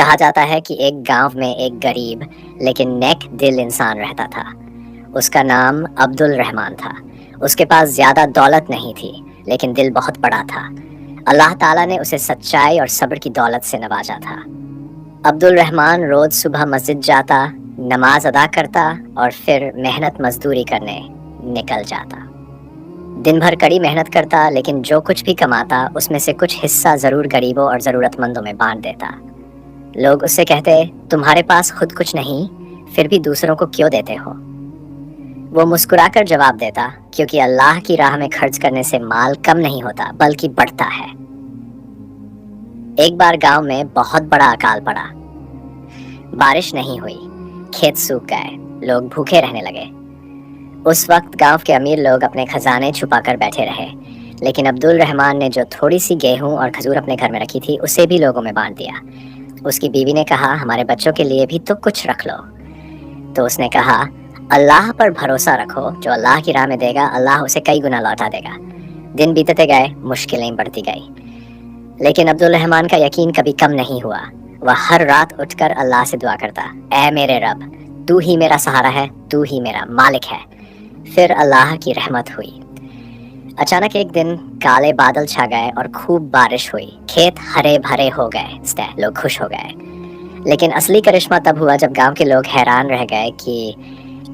کہا جاتا ہے کہ ایک گاؤں میں ایک غریب لیکن نیک دل انسان رہتا تھا۔ اس کا نام عبد الرحمن تھا۔ اس کے پاس زیادہ دولت نہیں تھی لیکن دل بہت بڑا تھا۔ اللہ تعالیٰ نے اسے سچائی اور صبر کی دولت سے نوازا تھا۔ عبد الرحمن روز صبح مسجد جاتا، نماز ادا کرتا اور پھر محنت مزدوری کرنے نکل جاتا۔ دن بھر کڑی محنت کرتا لیکن جو کچھ بھی کماتا اس میں سے کچھ حصہ ضرور غریبوں اور ضرورت مندوں میں بانٹ دیتا۔ لوگ اس سے کہتے، تمہارے پاس خود کچھ نہیں پھر بھی دوسروں کو کیوں دیتے ہو؟ وہ مسکرا کر جواب دیتا، کیونکہ اللہ کی راہ میں خرچ کرنے سے مال کم نہیں ہوتا بلکہ بڑھتا ہے۔ ایک بار گاؤں میں بہت بڑا اکال پڑا۔ بارش نہیں ہوئی، کھیت سوکھ گئے، لوگ بھوکے رہنے لگے۔ اس وقت گاؤں کے امیر لوگ اپنے خزانے چھپا کر بیٹھے رہے، لیکن عبد الرحمن نے جو تھوڑی سی گیہوں اور کھجور اپنے گھر میں رکھی تھی اسے بھی لوگوں میں بانٹ دیا۔ اس کی بیوی نے کہا، ہمارے بچوں کے لیے بھی تو کچھ رکھ لو۔ تو اس نے کہا، اللہ پر بھروسہ رکھو، جو اللہ کی راہ میں دے گا اللہ اسے کئی گنا لوٹا دے گا۔ دن بیتتے گئے، مشکلیں بڑھتی گئی، لیکن عبد الرحمن کا یقین کبھی کم نہیں ہوا۔ وہ ہر رات اٹھ کر اللہ سے دعا کرتا، اے میرے رب، تو ہی میرا سہارا ہے، تو ہی میرا مالک ہے۔ پھر اللہ کی رحمت ہوئی۔ اچانک ایک دن کالے بادل چھا گئے اور خوب بارش ہوئی، کھیت ہرے بھرے ہو گئے، لوگ خوش ہو گئے۔ لیکن اصلی کرشمہ تب ہوا جب گاؤں کے لوگ حیران رہ گئے کہ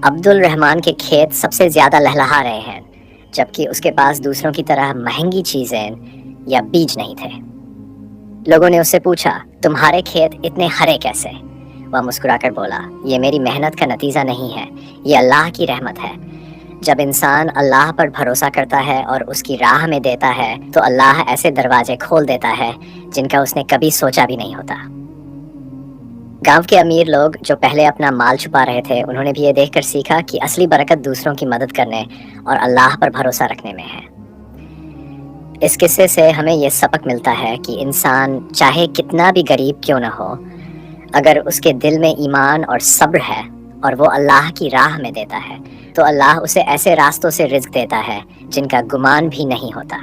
عبد الرحمن کے کھیت سب سے زیادہ لہلہا رہے ہیں، جبکہ اس کے پاس دوسروں کی طرح مہنگی چیزیں یا بیج نہیں تھے۔ لوگوں نے اس سے پوچھا، تمہارے کھیت اتنے ہرے کیسے؟ وہ مسکرا کر بولا، یہ میری محنت کا نتیجہ نہیں ہے، یہ اللہ کی رحمت ہے۔ جب انسان اللہ پر بھروسہ کرتا ہے اور اس کی راہ میں دیتا ہے تو اللہ ایسے دروازے کھول دیتا ہے جن کا اس نے کبھی سوچا بھی نہیں ہوتا۔ گاؤں کے امیر لوگ جو پہلے اپنا مال چھپا رہے تھے، انہوں نے بھی یہ دیکھ کر سیکھا کہ اصلی برکت دوسروں کی مدد کرنے اور اللہ پر بھروسہ رکھنے میں ہے۔ اس قصے سے ہمیں یہ سبق ملتا ہے کہ انسان چاہے کتنا بھی غریب کیوں نہ ہو، اگر اس کے دل میں ایمان اور صبر ہے اور وہ اللہ کی راہ میں دیتا ہے تو اللہ اسے ایسے راستوں سے رزق دیتا ہے جن کا گمان بھی نہیں ہوتا۔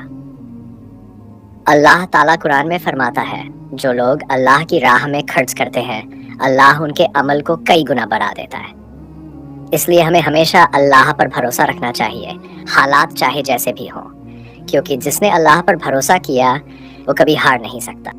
اللہ تعالیٰ قرآن میں فرماتا ہے، جو لوگ اللہ کی راہ میں خرچ کرتے ہیں اللہ ان کے عمل کو کئی گنا بڑھا دیتا ہے۔ اس لیے ہمیں ہمیشہ اللہ پر بھروسہ رکھنا چاہیے، حالات چاہے جیسے بھی ہوں، کیونکہ جس نے اللہ پر بھروسہ کیا وہ کبھی ہار نہیں سکتا۔